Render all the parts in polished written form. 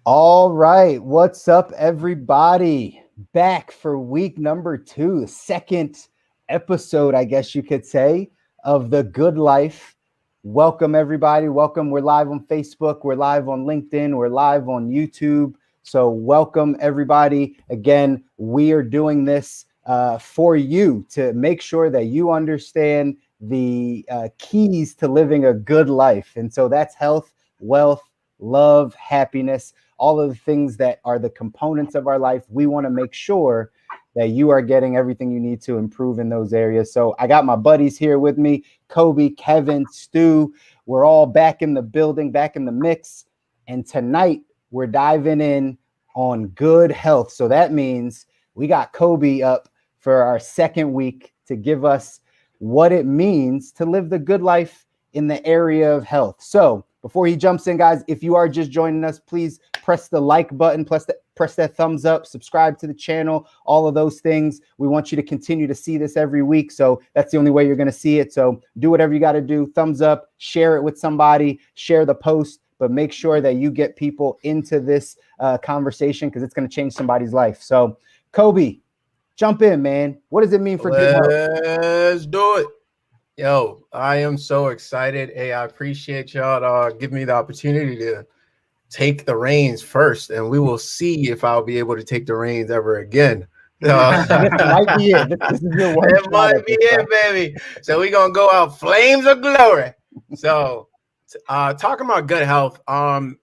All right. What's up, everybody? Back for week number 2, the second episode, I guess you could say, of The Good Life. Welcome, everybody. Welcome. We're live on Facebook. We're live on LinkedIn. We're live on YouTube. So welcome, everybody. Again, we are doing this for you to make sure that you understand the keys to living a good life. And so that's health, wealth, love, happiness, all of the things that are the components of our life. We want to make sure that you are getting everything you need to improve in those areas. So I got my buddies here with me, Kobi, Kevin, Stu. We're all back in the building, back in the mix. And tonight we're diving in on good health. So that means we got Kobi up for our second week to give us what it means to live the good life in the area of health. So before he jumps in, guys, if you are just joining us, please press the like button, press that thumbs up, subscribe to the channel, all of those things. We want you to continue to see this every week. So that's the only way you're going to see it. So do whatever you got to do. Thumbs up, share it with somebody, share the post, but make sure that you get people into this conversation because it's going to change somebody's life. So Kobi, jump in, man. What does it mean for good health? Let's do it. Yo, I am so excited. Hey, I appreciate y'all giving me the opportunity to take the reins first, and we will see if I'll be able to take the reins ever again. This might be it. This is your one. It might be it, baby. So we're gonna go out flames of glory. So talking about good health, I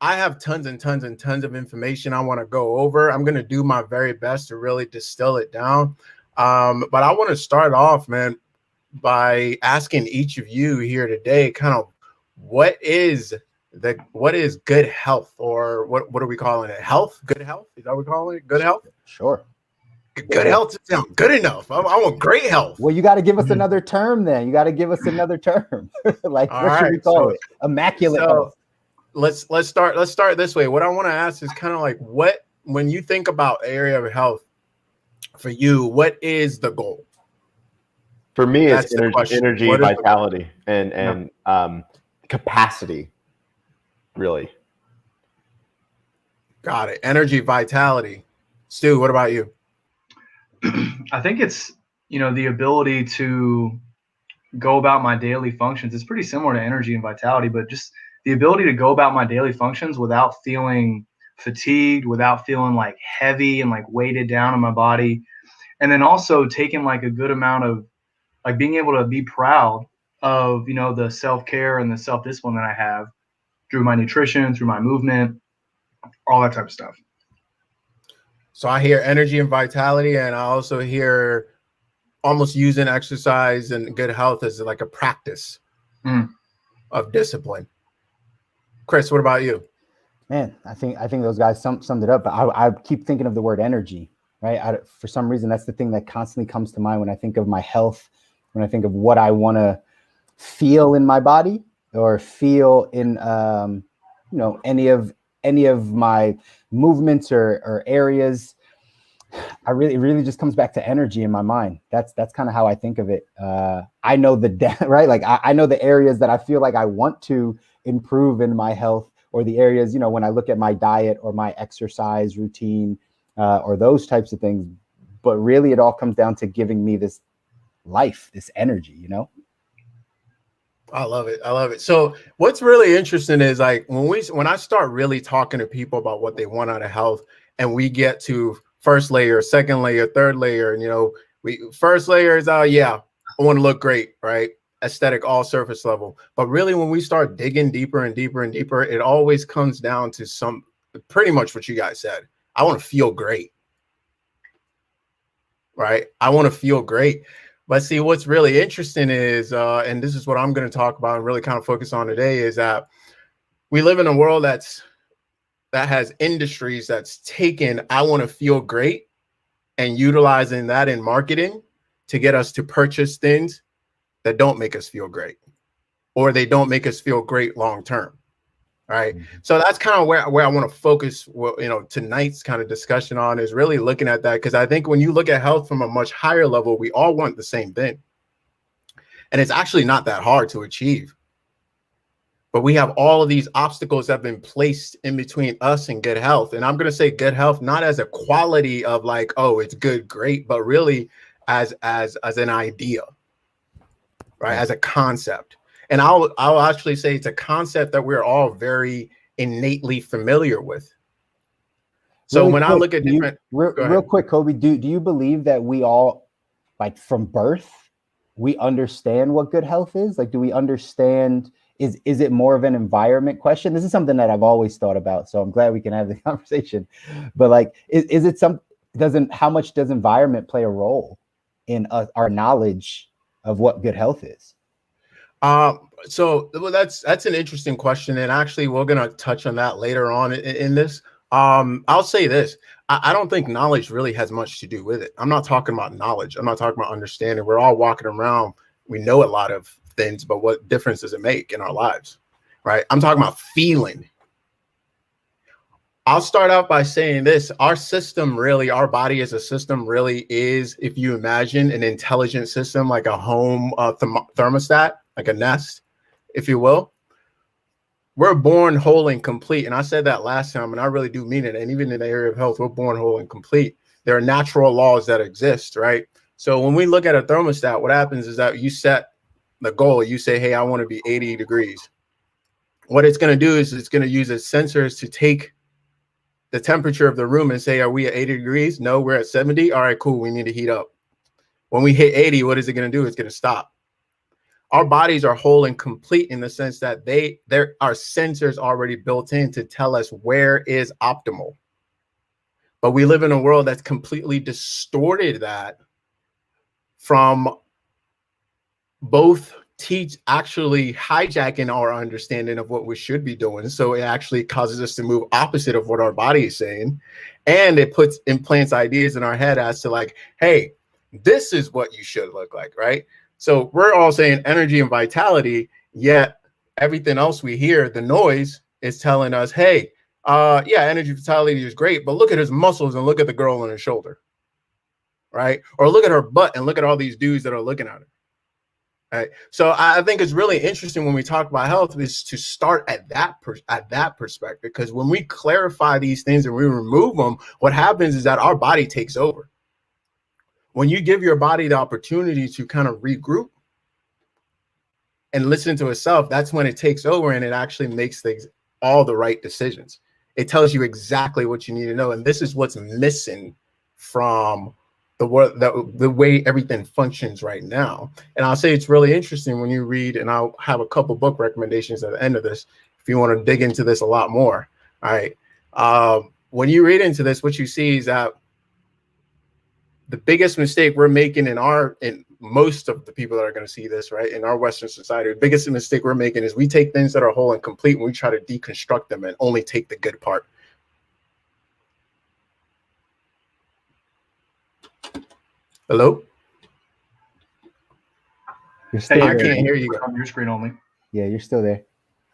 have tons and tons and tons of information I want to go over. I'm gonna do my very best to really distill it down. But I want to start off, man, by asking each of you here today kind of what is good health, or what are we calling it? Health? Good health? Is that what we're calling it? Good health? Sure. Good health sounds good enough. I want great health. Well, you got to give us another term then. You got to give us another term. Like, all what should we call it? Immaculate health. Let's start this way. What I want to ask is kind of like, when you think about area of health for you, what is the goal? For me, it's energy, vitality, and capacity, really. Got it. Energy, vitality. Stu, what about you? I think it's, the ability to go about my daily functions. It's pretty similar to energy and vitality, but just the ability to go about my daily functions without feeling fatigued, without feeling like heavy and like weighted down in my body. And then also taking like a good amount of like being able to be proud of, the self-care and the self-discipline that I have through my nutrition, through my movement, all that type of stuff. So I hear energy and vitality, and I also hear almost using exercise and good health as like a practice of discipline. Chris, what about you? Man, I think those guys summed it up, but I keep thinking of the word energy, right? For some reason, that's the thing that constantly comes to mind when I think of my health, when I think of what I want to feel in my body or feel in, any of my movements or areas. It really just comes back to energy in my mind. That's kind of how I think of it. I know right? Like I know the areas that I feel like I want to improve in my health, or the areas, when I look at my diet or my exercise routine, or those types of things. But really, it all comes down to giving me this life, this energy, I love it. So what's really interesting is like when I start really talking to people about what they want out of health, and we get to first layer, second layer, third layer, and first layer is I want to look great, right? Aesthetic, all surface level. But really, when we start digging deeper and deeper and deeper, it always comes down to pretty much what you guys said. I want to feel great, right? I want to feel great. But see, what's really interesting is, and this is what I'm going to talk about and really kind of focus on today, is that we live in a world that has industries that's taken I want to feel great and utilizing that in marketing to get us to purchase things that don't make us feel great, or they don't make us feel great long term. Right. So that's kind of where I want to focus, tonight's kind of discussion on, is really looking at that. Because I think when you look at health from a much higher level, we all want the same thing. And it's actually not that hard to achieve. But we have all of these obstacles that have been placed in between us and good health. And I'm going to say good health, not as a quality of like, oh, it's good, great, but really as an idea, right? As a concept. And I'll actually say it's a concept that we're all very innately familiar with. So really when quick, I look at different, real quick, Kobi, do you believe that we all, like from birth, we understand what good health is? Like, do we understand? Is it more of an environment question? This is something that I've always thought about, so I'm glad we can have the conversation. But like, is it how much does environment play a role in our knowledge of what good health is? So well, that's an interesting question, and actually we're gonna touch on that later on in this. I'll say this: I don't think knowledge really has much to do with it. I'm not talking about knowledge. I'm not talking about understanding. We're all walking around. We know a lot of things, but what difference does it make in our lives, right? I'm talking about feeling. I'll start out by saying this: our system, really, our body as a system, really is, if you imagine an intelligent system, like a home thermostat, like a nest, if you will. We're born whole and complete. And I said that last time, and I really do mean it. And even in the area of health, we're born whole and complete. There are natural laws that exist, right? So when we look at a thermostat, what happens is that you set the goal. You say, hey, I want to be 80 degrees. What it's going to do is it's going to use its sensors to take the temperature of the room and say, are we at 80 degrees? No, we're at 70. All right, cool. We need to heat up. When we hit 80, what is it going to do? It's going to stop. Our bodies are whole and complete in the sense that there are sensors already built in to tell us where is optimal. But we live in a world that's completely distorted that from both actually hijacking our understanding of what we should be doing. So it actually causes us to move opposite of what our body is saying. And it implants ideas in our head as to like, hey, this is what you should look like, right? So we're all saying energy and vitality, yet everything else we hear, the noise, is telling us, hey, yeah, energy vitality is great, but look at his muscles and look at the girl on her shoulder, right? Or look at her butt and look at all these dudes that are looking at her. Right. So I think it's really interesting when we talk about health is to start at that perspective, because when we clarify these things and we remove them, what happens is that our body takes over. When you give your body the opportunity to kind of regroup and listen to itself, that's when it takes over and it actually makes all the right decisions. It tells you exactly what you need to know. And this is what's missing from the way everything functions right now. And I'll say it's really interesting when you read, and I'll have a couple book recommendations at the end of this if you want to dig into this a lot more. All right. When you read into this, what you see is that the biggest mistake we're making in most of the people that are going to see this, right, in our Western society, the biggest mistake we're making is we take things that are whole and complete and we try to deconstruct them and only take the good part. Hello? You're still I can't hear you. On your screen only. Yeah, you're still there.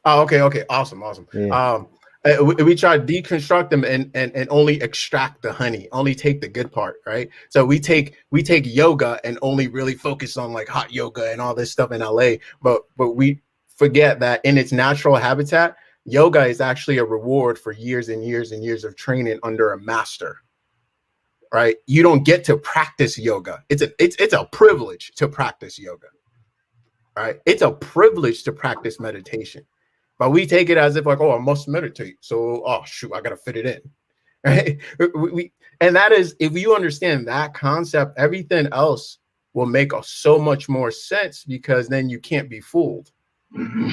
Oh, okay. Awesome. Yeah. We try to deconstruct them and only extract the honey, only take the good part, right? So we take yoga and only really focus on like hot yoga and all this stuff in LA, but we forget that in its natural habitat, yoga is actually a reward for years and years and years of training under a master. Right? You don't get to practice yoga. It's a privilege to practice yoga. Right? It's a privilege to practice meditation. But we take it as if like, oh, I must meditate. So, oh shoot, I gotta fit it in. Right? And that is, if you understand that concept, everything else will make so much more sense, because then you can't be fooled.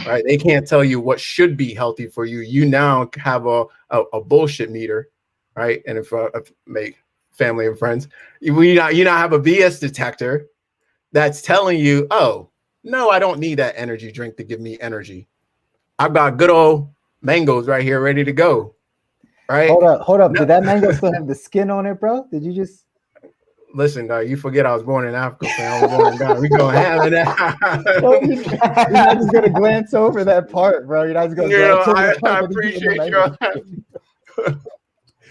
Right? They can't tell you what should be healthy for you. You now have a bullshit meter, right? And if make family and friends, you now have a BS detector that's telling you, oh, no, I don't need that energy drink to give me energy. I've got good old mangoes right here ready to go. Right? Hold up. No. Did that mango still have the skin on it, bro? Did you just listen? You forget I was born in Africa, man. I was born in Ghana. We gonna have that. You're not just gonna glance over that part, bro. You're not just gonna. I appreciate you.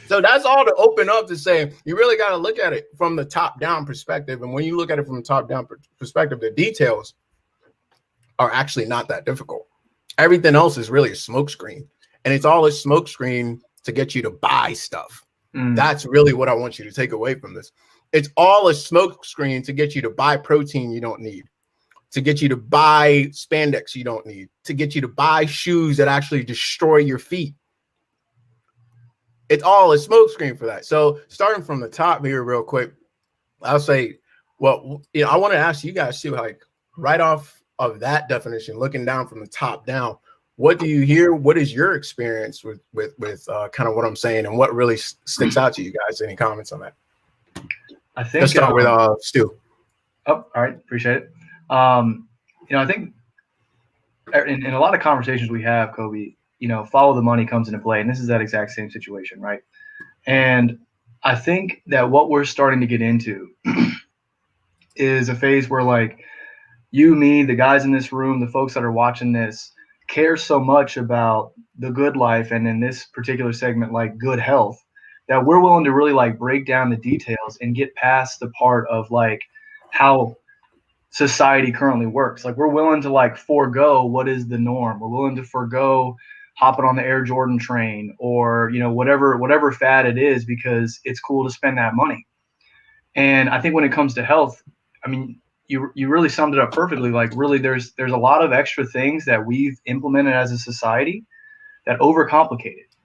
So that's all to open up to say you really got to look at it from the top down perspective. And when you look at it from the top down perspective, the details are actually not that difficult. Everything else is really a smokescreen, and it's all a smokescreen to get you to buy stuff. That's really what I want you to take away from this. It's all a smokescreen to get you to buy protein you don't need, to get you to buy spandex you don't need, to get you to buy shoes that actually destroy your feet. It's all a smokescreen for that. So starting from the top here real quick, I'll say, well, you know, I want to ask you guys too, like right off of that definition, looking down from the top down, what do you hear? What is your experience with kind of what I'm saying, and what really sticks out to you guys? Any comments on that? I think let's start with Stu. Oh, all right, appreciate it. You know, I think in a lot of conversations we have, Kobi, you know, follow the money comes into play, and this is that exact same situation, right? And I think that what we're starting to get into is a phase where, like, you, me, the guys in this room, the folks that are watching this, care so much about the good life, and in this particular segment, like good health, that we're willing to really like break down the details and get past the part of like how society currently works. Like, we're willing to like forego what is the norm. We're willing to forego hopping on the Air Jordan train, or, you know, whatever fad it is, because it's cool to spend that money. And I think when it comes to health, I mean, you really summed it up perfectly. Like, really, there's a lot of extra things that we've implemented as a society that overcomplicate it.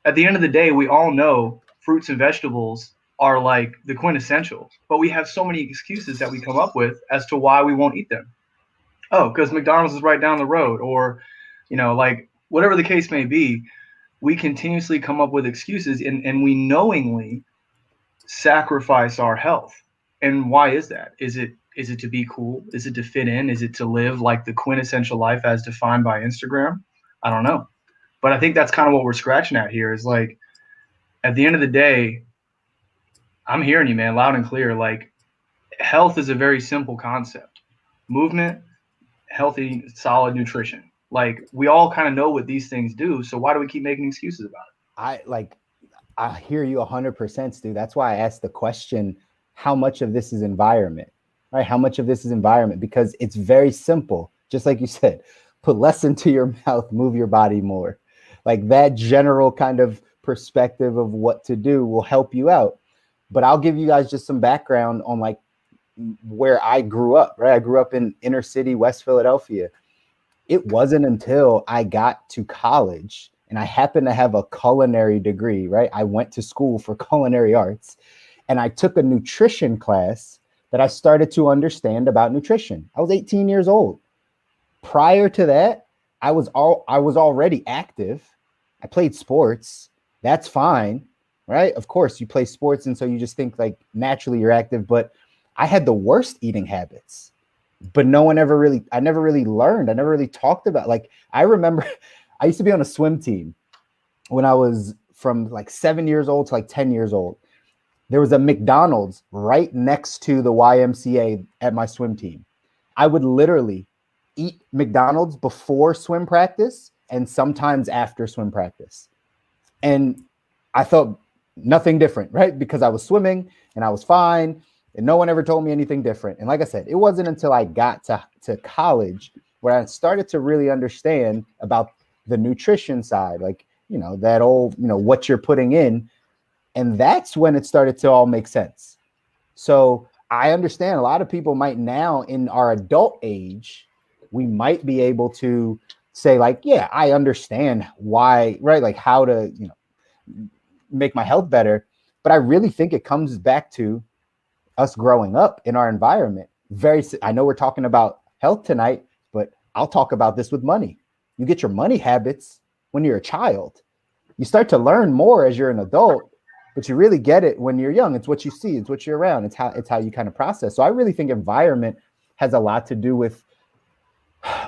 At the end of the day, we all know fruits and vegetables are like the quintessential, but we have so many excuses that we come up with as to why we won't eat them. Oh, because McDonald's is right down the road, or, you know, like whatever the case may be, we continuously come up with excuses, and we knowingly sacrifice our health. And why is that? Is it to be cool? Is it to fit in? Is it to live like the quintessential life as defined by Instagram? I don't know. But I think that's kind of what we're scratching at here, is like, at the end of the day, I'm hearing you, man, loud and clear. Like, health is a very simple concept. Movement, healthy, solid nutrition. Like, we all kind of know what these things do. So why do we keep making excuses about it? I hear you 100%, Stu. That's why I asked the question, how much of this is environment, right? How much of this is environment? Because it's very simple. Just like you said, put less into your mouth, move your body more. Like, that general kind of perspective of what to do will help you out. But I'll give you guys just some background on like where I grew up, right? I grew up in inner city, West Philadelphia. It wasn't until I got to college, and I happened to have a culinary degree, right? I went to school for culinary arts, and I took a nutrition class that I started to understand about nutrition. I was 18 years old. Prior to that, I was already active. I played sports. That's fine, right? Of course, you play sports, and so you just think like naturally you're active. But I had the worst eating habits. But I never really learned. I never really talked about. Like, I remember I used to be on a swim team when I was from like 7 years old to like 10 years old. There was a McDonald's right next to the YMCA at my swim team. I would literally eat McDonald's before swim practice and sometimes after swim practice. And I felt nothing different, right? Because I was swimming and I was fine, and no one ever told me anything different. And like I said, it wasn't until I got to college where I started to really understand about the nutrition side, like, you know, that old, you know, what you're putting in. And that's when it started to all make sense. So I understand a lot of people might now in our adult age, we might be able to say like, yeah, I understand why, right? Like how to, you know, make my health better. But I really think it comes back to us growing up in our environment. I know we're talking about health tonight, but I'll talk about this with money. You get your money habits when you're a child. You start to learn more as you're an adult, but you really get it when you're young. It's what you see, it's what you're around, it's how you kind of process. So I really think environment has a lot to do with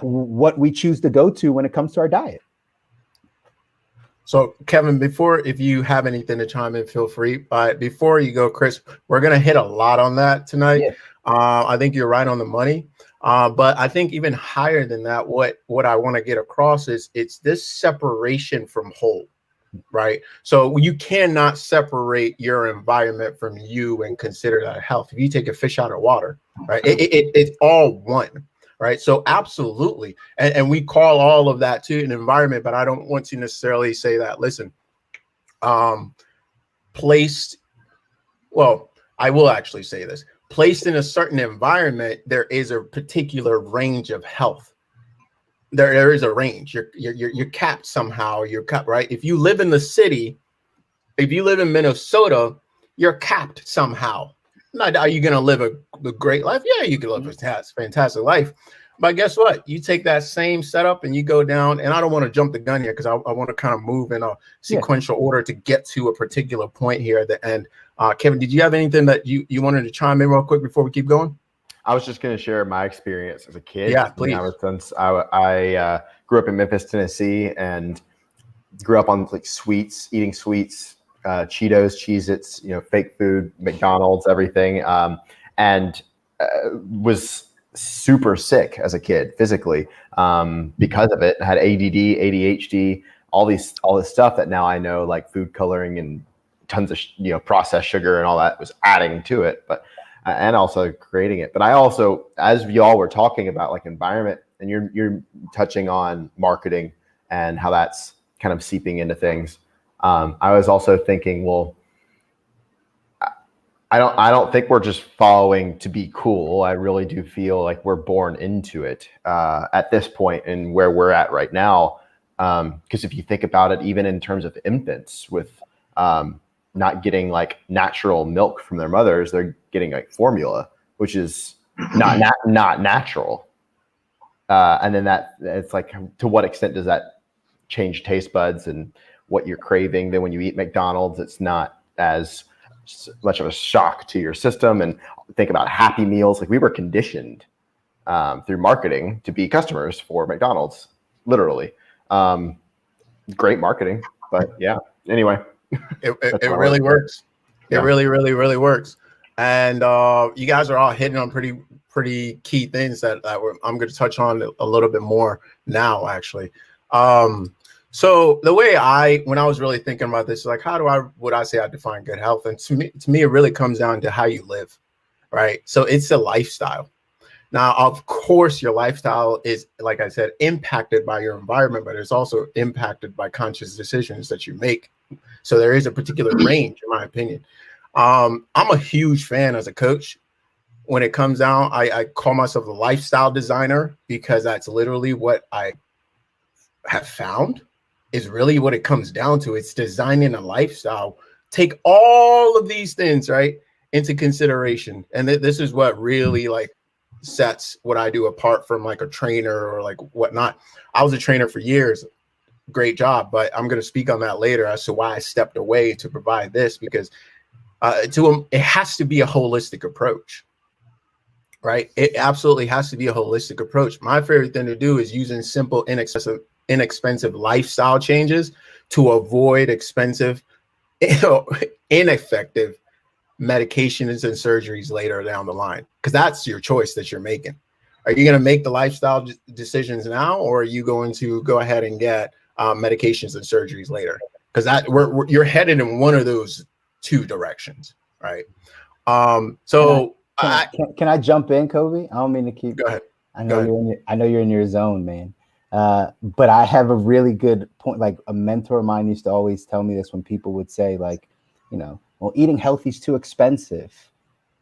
what we choose to go to when it comes to our diet. So Kevin, if you have anything to chime in, feel free. Before you go, Chris, we're going to hit a lot on that tonight. Yeah. I think you're right on the money. But I think even higher than that, what I want to get across is it's this separation from whole, right? So you cannot separate your environment from you and consider that health. If you take a fish out of water, right, it's all one. right? So absolutely. And we call all of that to an environment, but I don't want to necessarily say that, listen, placed, well, I will actually say this, placed in a certain environment, there is a particular range of health. There is a range. You're capped somehow. You're capped, right? If you live in the city, if you live in Minnesota, you're capped somehow. Not, are you going to live a great life? Yeah, you can live a fantastic life. But guess what? You take that same setup and you go down, and I don't want to jump the gun here because I want to kind of move in a sequential order to get to a particular point here at the end. Kevin, did you have anything that you wanted to chime in real quick before we keep going? I was just going to share my experience as a kid. Yeah, please. I grew up in Memphis, Tennessee, and grew up on like sweets, eating sweets, Cheetos, Cheez-Its, fake food, McDonald's, everything, and was super sick as a kid physically because of it. I had ADD, ADHD, all this stuff that now I know, like food coloring and tons of processed sugar and all that was adding to it, but and also creating it. But I also, as y'all were talking about like environment, and you're touching on marketing and how that's kind of seeping into things. I was also thinking, well, I don't think we're just following to be cool. I really do feel like we're born into it at this point and where we're at right now. Because if you think about it, even in terms of infants with not getting like natural milk from their mothers, they're getting like formula, which is not natural. And then that it's like, to what extent does that change taste buds and what you're craving? Then when you eat McDonald's, it's not as much of a shock to your system. And think about Happy Meals. Like we were conditioned through marketing to be customers for McDonald's, literally. Great marketing, but yeah, anyway. It really works. It really works. And you guys are all hitting on pretty key things that I'm going to touch on a little bit more now, actually. So the way when I was really thinking about this, like, would I say I define good health? And to me, it really comes down to how you live, right? So it's a lifestyle. Now, of course, your lifestyle is, like I said, impacted by your environment, but it's also impacted by conscious decisions that you make. So there is a particular range, in my opinion. I'm a huge fan as a coach. When it comes down, I call myself a lifestyle designer because that's literally what I have found is really what it comes down to. It's designing a lifestyle. Take all of these things, right, into consideration. And this is what really like sets what I do apart from like a trainer or like whatnot. I was a trainer for years. Great job. But I'm going to speak on that later as to why I stepped away to provide this, because it has to be a holistic approach, right? It absolutely has to be a holistic approach. My favorite thing to do is using simple, inexpensive lifestyle changes to avoid expensive, ineffective medications and surgeries later down the line, because that's your choice that you're making. Are you going to make the lifestyle decisions now, or are you going to go ahead and get medications and surgeries later? Because you're headed in one of those two directions, right? So can I jump in, Kobi? I don't mean to keep. Go ahead. I know you're in your zone, man. But I have a really good point. Like a mentor of mine used to always tell me this when people would say, like, well, eating healthy is too expensive,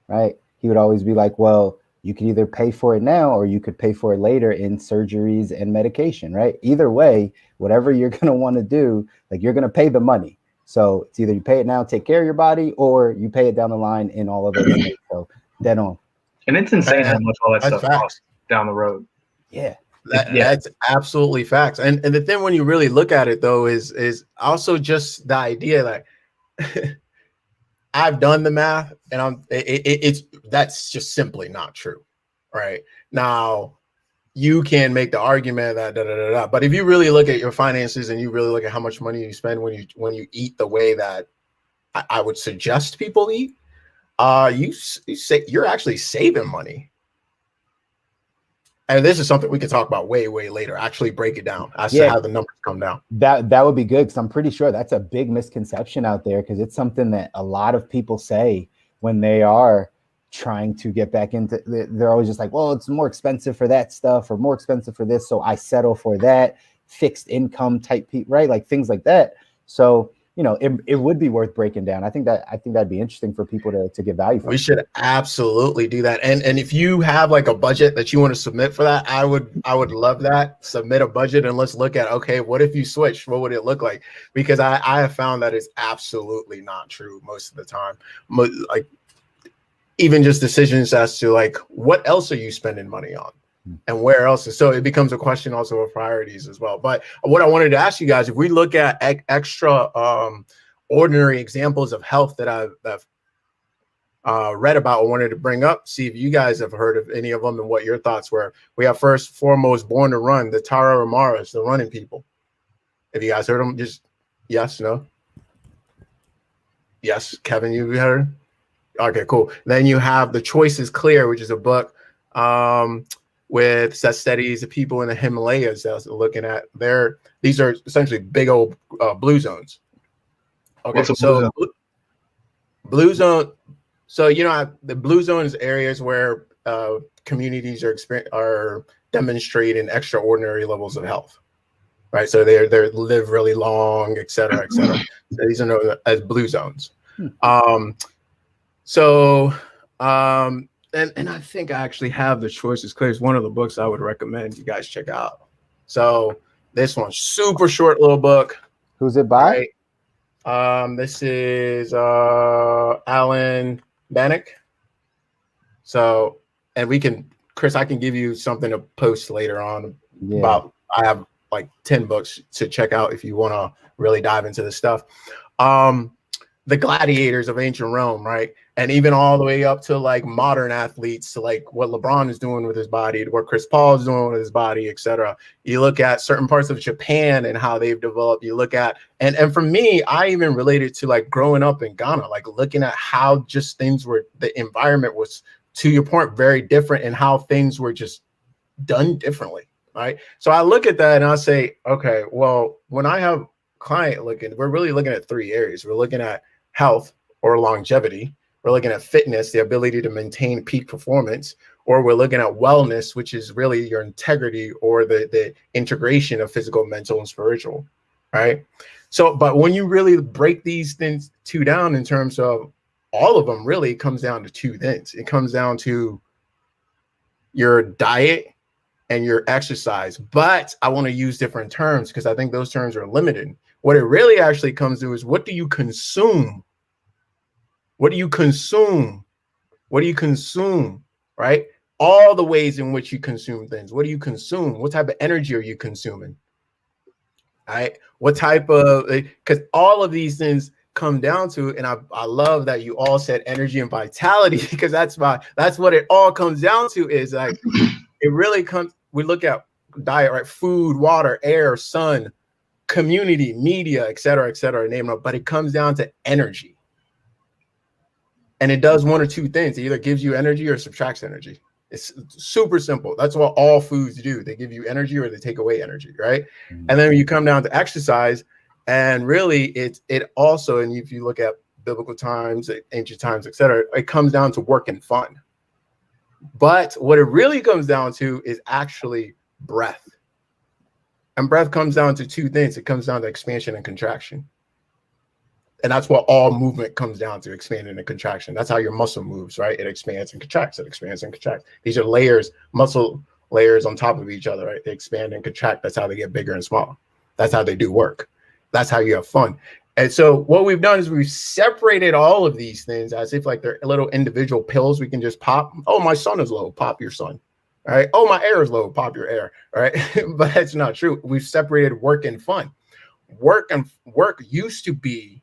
right? He would always be like, well, you could either pay for it now or you could pay for it later in surgeries and medication, right? Either way, whatever you're going to want to do, like you're going to pay the money. So it's either you pay it now, take care of your body, or you pay it down the line in all of those things. So dead on. And it's insane how much all that stuff costs down the road. Yeah. That's absolutely facts. And the thing when you really look at it though is also just the idea that I've done the math and that's just simply not true. Right now, you can make the argument that but if you really look at your finances and you really look at how much money you spend when you eat the way that I would suggest people eat, you're actually saving money. And this is something we can talk about way later. Actually break it down as to how the numbers come down. That would be good, because I'm pretty sure that's a big misconception out there, because it's something that a lot of people say when they are trying to get back into, they're always just like, well, it's more expensive for that stuff or more expensive for this, so I settle for that fixed income type, right? Like things like that. So, you know, it would be worth breaking down. I think that'd be interesting for people to get value from. We should absolutely do that. And if you have like a budget that you want to submit for that, I would love that. Submit a budget and let's look at, okay, what if you switched? What would it look like? Because I have found that it's absolutely not true most of the time. Like even just decisions as to like, what else are you spending money on? And where else? So it becomes a question also of priorities as well. But what I wanted to ask you guys, if we look at extra ordinary examples of health that I've read about or wanted to bring up, see if you guys have heard of any of them and what your thoughts were. We have first foremost Born to Run, the Tara Ramaras, the running people. Have you guys heard them? Just yes, no? Yes, Kevin, you heard? Okay, cool. Then you have The Choice is Clear, which is a book with set studies of people in the Himalayas that was looking at these are essentially big old blue zones. Okay, What's a so blue zone. So you know the blue zone is areas where communities are demonstrating extraordinary levels of health, right? So they live really long, et cetera, et cetera. So these are known as blue zones. And I think I actually have The Choice is Clear. It's one of the books I would recommend you guys check out. So this one's super short little book. Who's it by? Right? This is Alan Bannock. So, and Chris, I can give you something to post later on about, I have like 10 books to check out if you want to really dive into this stuff. The gladiators of ancient Rome, right? And even all the way up to like modern athletes, to like what LeBron is doing with his body, what Chris Paul is doing with his body, etc. You look at certain parts of Japan and how they've developed. You look at, and for me, I even related to like growing up in Ghana, like looking at how just things were, the environment was, to your point, very different, and how things were just done differently, right? So I look at that and I say, okay, well, when I have client looking, we're really looking at three areas. We're looking at health or longevity. We're looking at fitness, the ability to maintain peak performance, or we're looking at wellness, which is really your integrity or the integration of physical, mental, and spiritual, right? So, but when you really break these things down in terms of all of them, really comes down to two things. It comes down to your diet and your exercise. But I want to use different terms because I think those terms are limited. What it really actually comes to is, what do you consume? What do you consume? What do you consume, right? All the ways in which you consume things. What do you consume? What type of energy are you consuming? Right? What type of, because all of these things come down to, and I love that you all said energy and vitality, because that's what it all comes down to, is like, it really comes, we look at diet, right? Food, water, air, sun, community, media, et cetera, name it, but it comes down to energy. And it does one or two things. It either gives you energy or subtracts energy. It's super simple. That's what all foods do. They give you energy or they take away energy, right? Mm-hmm. And then when you come down to exercise, and really it also, and if you look at biblical times, ancient times, et cetera, it comes down to work and fun. But what it really comes down to is actually breath. And breath comes down to two things. It comes down to expansion and contraction. And that's what all movement comes down to, expanding and contraction. That's how your muscle moves, right? It expands and contracts. It expands and contracts. These are layers, muscle layers on top of each other, right? They expand and contract. That's how they get bigger and smaller. That's how they do work. That's how you have fun. And so what we've done is we've separated all of these things as if like they're little individual pills we can just pop. Oh, my sun is low. Pop your sun. All right. Oh, my air is low. Pop your air. All right. But that's not true. We've separated work and fun. Work used to be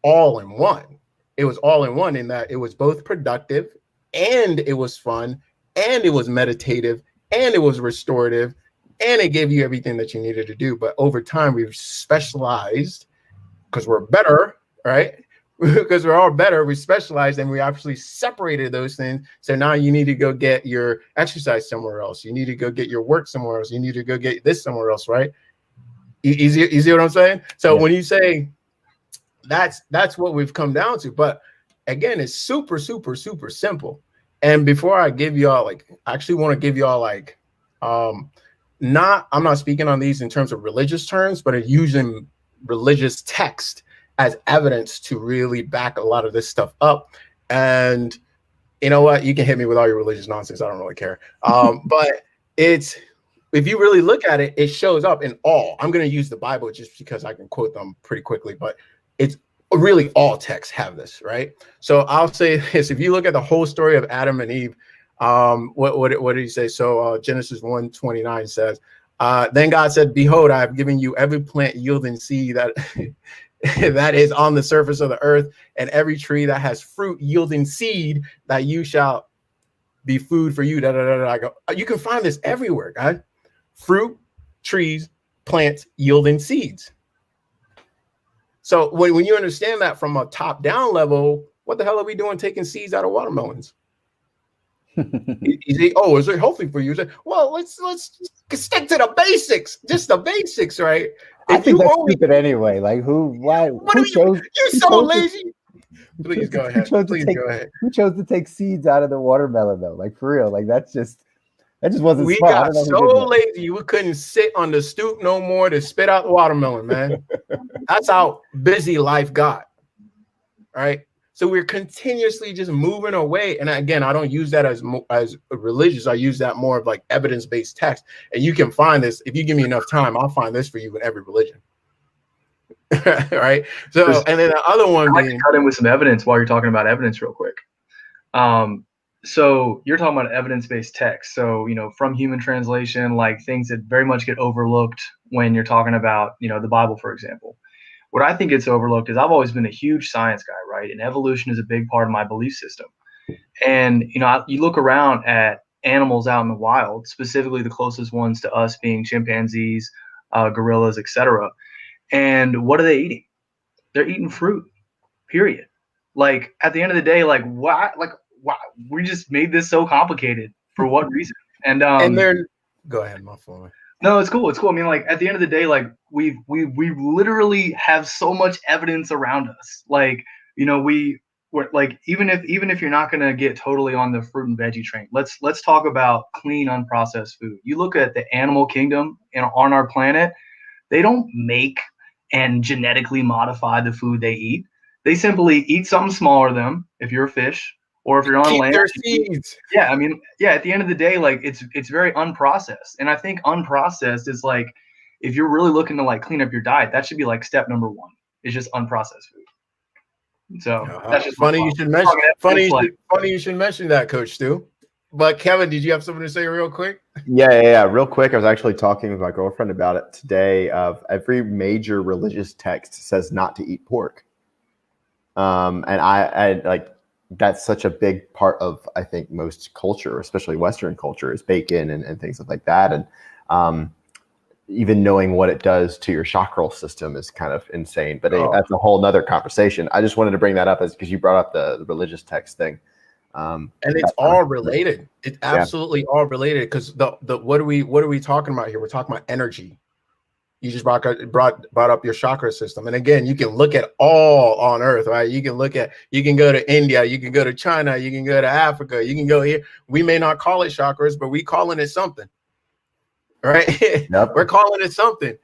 all in one. It was all in one in that it was both productive and it was fun and it was meditative and it was restorative and it gave you everything that you needed to do. But over time, we've specialized because we're better, right? Because we're all better, we specialized and we actually separated those things. So now you need to go get your exercise somewhere else. You need to go get your work somewhere else. You need to go get this somewhere else, right? You see what I'm saying? So when you say that's what we've come down to. But again, it's super, super, super simple. And before I give y'all, like, I actually want to give y'all, like, I'm not speaking on these in terms of religious terms, but using religious text as evidence to really back a lot of this stuff up. And you know what? You can hit me with all your religious nonsense. I don't really care. But it's, if you really look at it, it shows up in all. I'm going to use the Bible just because I can quote them pretty quickly, but it's really all texts have this, right? So I'll say this: if you look at the whole story of Adam and Eve, what did he say? So Genesis 1:29 says, then God said, "Behold, I have given you every plant yielding seed that that is on the surface of the earth, and every tree that has fruit yielding seed, that you shall be food for you." I go, you can find this everywhere, guys. Fruit, trees, plants yielding seeds. So when you understand that from a top-down level, what the hell are we doing taking seeds out of watermelons? You say, oh, is it healthy for you? Say, well, let's stick to the basics, just the basics, right? I think that's stupid anyway. Like, why? What who chose, you're so lazy. Please go ahead. Please go ahead. Who chose to take seeds out of the watermelon though? Like, for real? Like, that just wasn't we smart. Got so lazy we couldn't sit on the stoop no more to spit out the watermelon, man. That's how busy life got. All right. So we're continuously just moving away. And again, I don't use that as religious. I use that more of like evidence-based text. And you can find this, if you give me enough time, I'll find this for you in every religion. Right. So, and then the other one, I'd like to cut in with some evidence while you're talking about evidence real quick. So you're talking about evidence-based text. So, you know, from human translation, like things that very much get overlooked when you're talking about, you know, the Bible, for example. What I think gets overlooked is I've always been a huge science guy, right? And evolution is a big part of my belief system. And, you know, you look around at animals out in the wild, specifically the closest ones to us being chimpanzees, gorillas, etc. And what are they eating? They're eating fruit, period. Like, at the end of the day, like, why we just made this so complicated for what reason? And they're, go ahead, my phone. No, it's cool. It's cool. I mean, like, at the end of the day, like, we literally have so much evidence around us. Like, you know, we're like, even if you're not gonna get totally on the fruit and veggie train, let's talk about clean, unprocessed food. You look at the animal kingdom on our planet, they don't make and genetically modify the food they eat. They simply eat something smaller than them, if you're a fish, or if you're on land. Their seeds. Yeah, I mean, yeah, at the end of the day, like, it's very unprocessed. And I think unprocessed is like, if you're really looking to like clean up your diet, that should be like step number one. It's just unprocessed food. So that's just funny you should mention. Funny you should mention that, Coach Stu. But Kevin, did you have something to say real quick? Yeah. Real quick, I was actually talking with my girlfriend about it today. Of every major religious text says not to eat pork, and I like. That's such a big part of, I think, most culture, especially Western culture, is bacon and things like that. And even knowing what it does to your chakral system is kind of insane. But that's a whole nother conversation. I just wanted to bring that up because you brought up the religious text thing. And it's all related. It's absolutely all related, because the what are we talking about here? We're talking about energy. You just brought up your chakra system. And again, you can look at all on earth, right? You can go to India, you can go to China, you can go to Africa, you can go here. We may not call it chakras, but we calling it something, right? Yep. We're calling it something.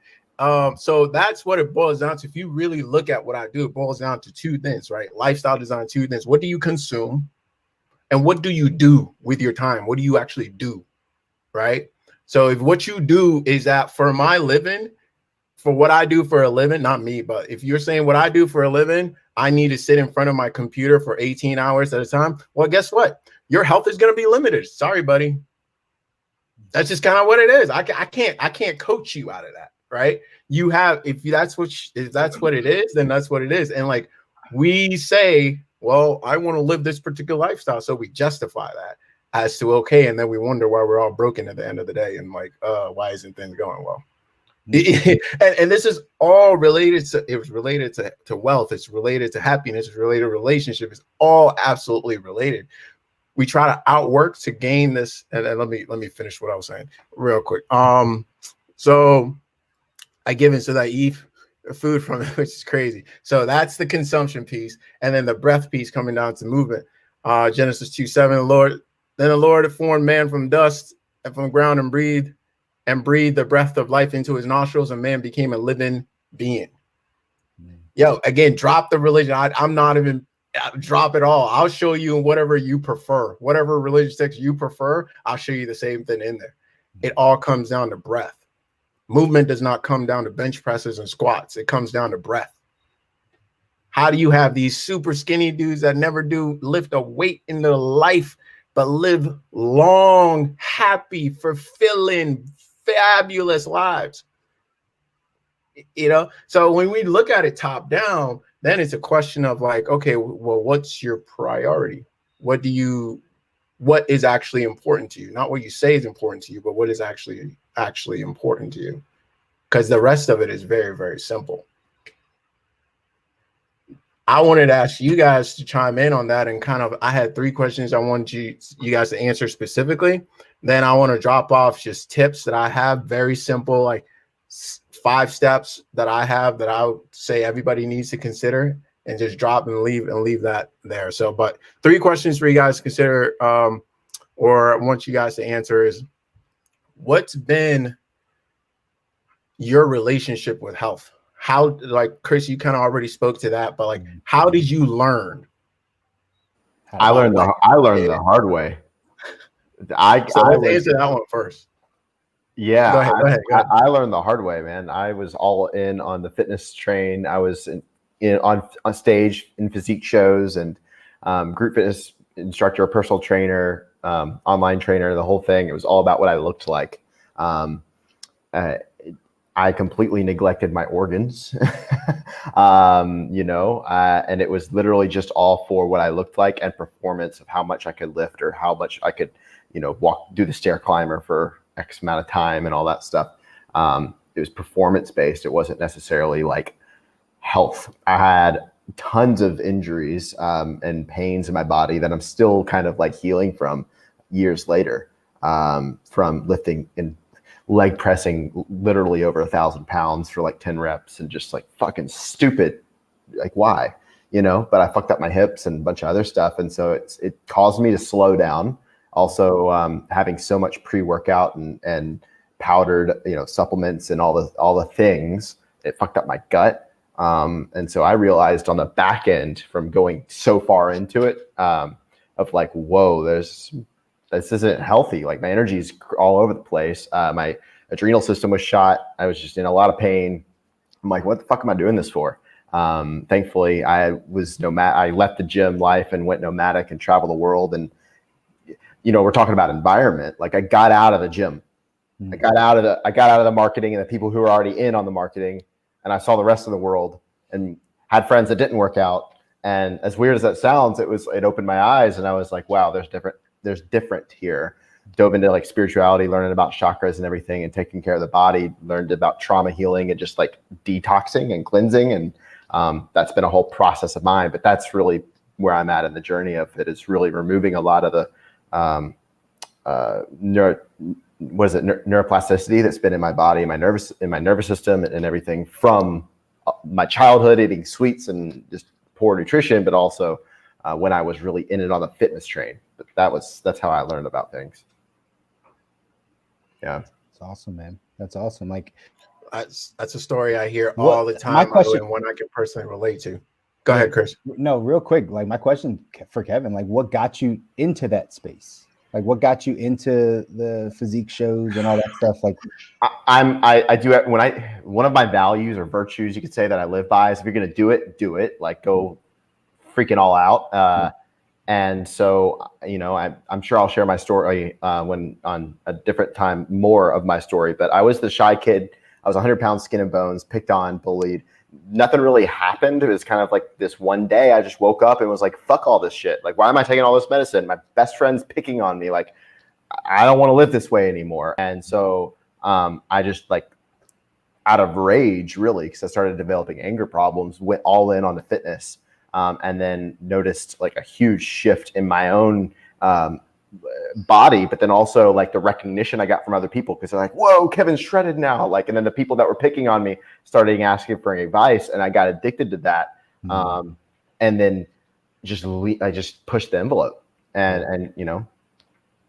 So that's what it boils down to. If you really look at what I do, it boils down to two things, right? Lifestyle design, two things. What do you consume? And what do you do with your time? What do you actually do, right? So if what you do is that for my living, for what I do for a living, not me, but if you're saying what I do for a living, I need to sit in front of my computer for 18 hours at a time. Well, guess what? Your health is going to be limited. Sorry, buddy. That's just kind of what it is. I can't coach you out of that, right? You have, if that's what it is, then that's what it is. And like we say, well, I want to live this particular lifestyle, so we justify that as to okay, and then we wonder why we're all broken at the end of the day, and like, why isn't things going well? And this is all related to, it was related to wealth, it's related to happiness, it's related to relationship, it's all absolutely related. We try to outwork to gain this, and let me finish what I was saying real quick. So I give into that Eve, food from it, which is crazy. So that's the consumption piece. And then the breath piece coming down to movement. Genesis 2:7, then the Lord formed man from dust and from ground and breathed the breath of life into his nostrils, and man became a living being. Yo, again, drop the religion. I'm not even drop it all. I'll show you whatever you prefer, whatever religious text you prefer. I'll show you the same thing in there. It all comes down to breath. Movement does not come down to bench presses and squats. It comes down to breath. How do you have these super skinny dudes that never do lift a weight in their life, but live long, happy, fulfilling, fabulous lives? You know, so when we look at it top down, then it's a question of like, okay, well, what's your priority? What is actually important to you? Not what you say is important to you, but what is actually important to you? Because the rest of it is very, very simple. I wanted to ask you guys to chime in on that, and kind of, I had 3 questions I wanted you guys to answer specifically. Then I want to drop off just tips that I have, very simple, like 5 steps that I have that I would say everybody needs to consider, and just drop and leave that there. So, but 3 questions for you guys to consider, or I want you guys to answer is, what's been your relationship with health? How, like Chris, you kind of already spoke to that, but like, how did you learn? I learned the hard way. Let's answer that one first. Yeah, go ahead. I learned the hard way, man. I was all in on the fitness train. I was on stage in physique shows and group fitness instructor, personal trainer, online trainer, the whole thing. It was all about what I looked like. I completely neglected my organs, and it was literally just all for what I looked like and performance of how much I could lift or how much I could, do the stair climber for X amount of time and all that stuff. It was performance based. It wasn't necessarily like health. I had tons of injuries and pains in my body that I'm still kind of like healing from years later, from lifting and leg pressing literally over 1,000 pounds for like 10 reps and just like fucking stupid. Like why, but I fucked up my hips and a bunch of other stuff. And so it caused me to slow down. Also, having so much pre-workout and powdered, supplements and all the things, it fucked up my gut. And so I realized on the back end from going so far into it, of like, whoa, this isn't healthy. Like my energy is all over the place. My adrenal system was shot. I was just in a lot of pain. I'm like, what the fuck am I doing this for? Thankfully I was I left the gym life and went nomadic and traveled the world. And, we're talking about environment. Like I got out of the gym. I got out of the marketing and the people who were already in on the marketing. And I saw the rest of the world and had friends that didn't work out. And as weird as that sounds, it opened my eyes and I was like, wow, there's different here. Dove into like spirituality, learning about chakras and everything and taking care of the body, learned about trauma healing and just like detoxing and cleansing. And that's been a whole process of mine, but that's really where I'm at in the journey of it, is really removing a lot of the neuroplasticity that's been in my body, in my nervous system and everything from my childhood, eating sweets and just poor nutrition, but also when I was really in it on the fitness train. But that's how I learned about things. Yeah. That's awesome, man. That's awesome. Like that's a story I hear all the time. My question, and one I can personally relate to. Go ahead, Chris. No, real quick. Like my question for Kevin, like what got you into that space? Like what got you into the physique shows and all that stuff? Like I do it one of my values or virtues, you could say, that I live by is if you're going to do it, like go freaking all out. And so, I'm sure I'll share my story when on a different time, more of my story, but I was the shy kid. I was 100 pounds, skin and bones, picked on, bullied. Nothing really happened. It was kind of like this one day I just woke up and was like, fuck all this shit. Like, why am I taking all this medicine? My best friend's picking on me. Like, I don't want to live this way anymore. And so I just like out of rage, really, because I started developing anger problems, went all in on the fitness. And then noticed like a huge shift in my own body, but then also like the recognition I got from other people, because they're like, whoa, Kevin's shredded now. Like, and then the people that were picking on me started asking for advice, and I got addicted to that. And then I just pushed the envelope, and you know,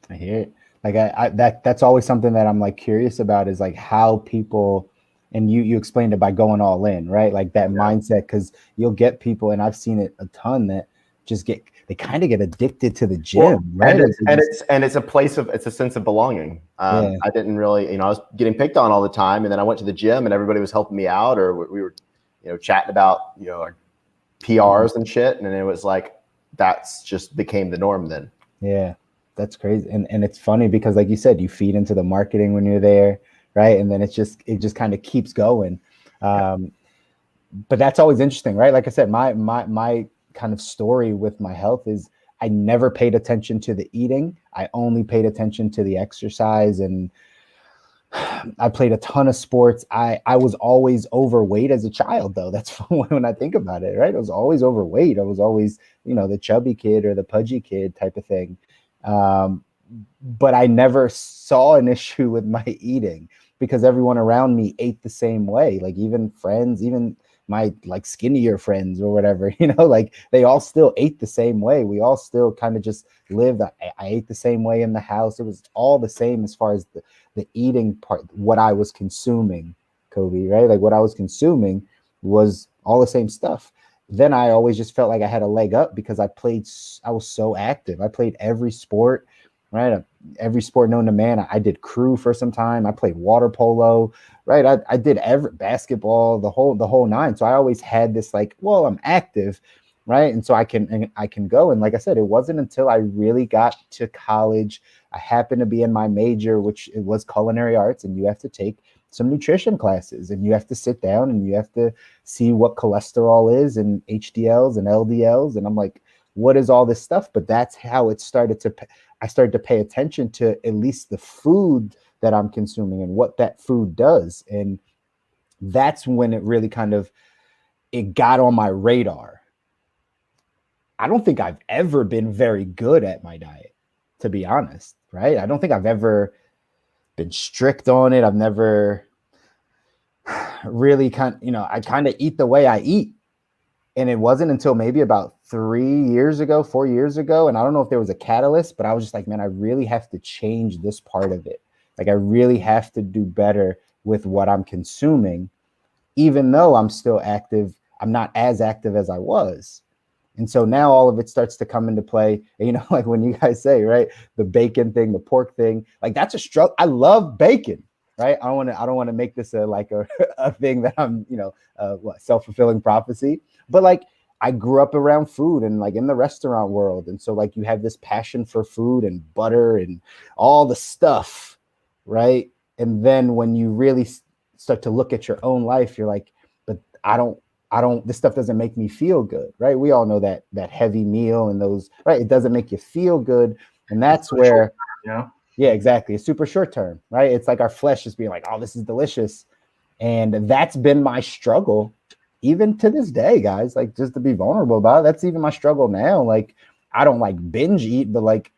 I hear it. Like that's always something that I'm like curious about, is like how people, and you explained it by going all in, right? Like that mindset, because you'll get people, and I've seen it a ton, that just they kind of get addicted to the gym, right? It's a sense of belonging. I didn't really, you know, I was getting picked on all the time, and then I went to the gym and everybody was helping me out, or we were, you know, chatting about, you know, our PRs and shit, and it was like that's just became the norm then. Yeah, that's crazy, and it's funny because, like you said, you feed into the marketing when you're there, right? And then it just kind of keeps going. But that's always interesting, right? Like I said, my kind of story with my health is I never paid attention to the eating. I only paid attention to the exercise, and I played a ton of sports. I was always overweight as a child, though. That's when I think about it, right? I was always overweight. I was always, you know, the chubby kid or the pudgy kid type of thing. But I never saw an issue with my eating because everyone around me ate the same way. Like even friends, even my like skinnier friends or whatever, you know, like they all still ate the same way. We all still kind of just lived. I ate the same way in the house. It was all the same as far as the eating part, what I was consuming, Kobi, right? Like what I was consuming was all the same stuff. Then I always just felt like I had a leg up because I was so active. I played every sport, right? Every sport known to man. I did crew for some time. I played water polo, right? I did every basketball, the whole nine. So I always had this like, well, I'm active, right? And so I can go. And like I said, it wasn't until I really got to college, I happened to be in my major, which it was culinary arts, and you have to take some nutrition classes, and you have to sit down and you have to see what cholesterol is and HDLs and LDLs. And I'm like, what is all this stuff? But that's how it started I started to pay attention to at least the food that I'm consuming and what that food does. And that's when it really it got on my radar. I don't think I've ever been very good at my diet, to be honest, right? I don't think I've ever been strict on it. I've never really I kind of eat the way I eat. And it wasn't until maybe about 4 years ago, and I don't know if there was a catalyst, but I was just like, man, I really have to change this part of it. Like I really have to do better with what I'm consuming, even though I'm still active. I'm not as active as I was. And so now all of it starts to come into play. And, you know, like when you guys say, right, the bacon thing, the pork thing, like that's a struggle. I love bacon, right? I don't want to make this a thing that I'm, self-fulfilling prophecy. But like I grew up around food and like in the restaurant world. And so like you have this passion for food and butter and all the stuff, right? And then when you really start to look at your own life, you're like, but this stuff doesn't make me feel good, right? We all know that heavy meal and those, right? It doesn't make you feel good. And that's where, yeah, exactly. It's super short term, right? It's like our flesh is being like, oh, this is delicious. And that's been my struggle even to this day, guys, like just to be vulnerable about it. That's even my struggle now. Like I don't like binge eat, but like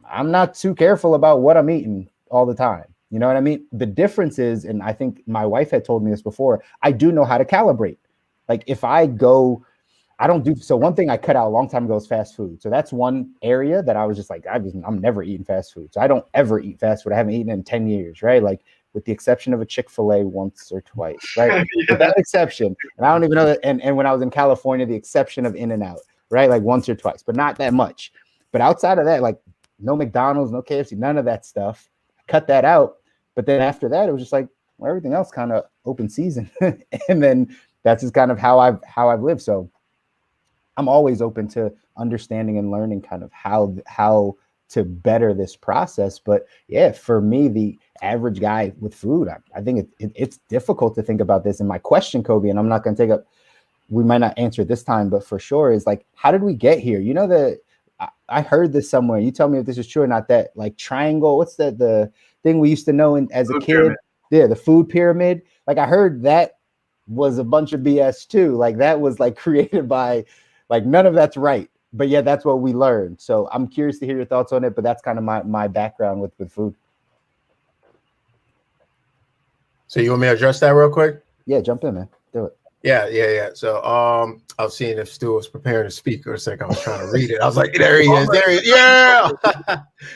I'm not too careful about what I'm eating all the time. You know what I mean? The difference is, and I think my wife had told me this before, I do know how to calibrate. Like if I go, so one thing I cut out a long time ago is fast food. So that's one area that I was just like, I'm never eating fast food. So I don't ever eat fast food. I haven't eaten in 10 years, right? Like with the exception of a Chick-fil-A once or twice, right? With that exception. And I don't even know that. And when I was in California, the exception of In-N-Out, right? Like once or twice, but not that much. But outside of that, like no McDonald's, no KFC, none of that stuff. I cut that out. But then after that, it was just like, well, everything else kind of open season. And then that's just kind of how I've lived. So I'm always open to understanding and learning kind of how to better this process. But yeah, for me, the average guy with food, I think it's difficult to think about this. And my question, Kobi, and I'm not going to take up, we might not answer it this time, but for sure is like, how did we get here? You know, I heard this somewhere. You tell me if this is true or not, that like triangle, what's that, the thing we used to know as a kid? Pyramid. Yeah, the food pyramid. Like I heard that was a bunch of BS too. Like that was like created by, like none of that's right. but yeah, that's what we learned. So I'm curious to hear your thoughts on it, but that's kind of my background with food. So you want me to address that real quick? Yeah, jump in, man. Do it. Yeah. So I was seeing if Stu was prepared to speak for a second. I was trying to read it. I was like, there he is. There he is. Yeah.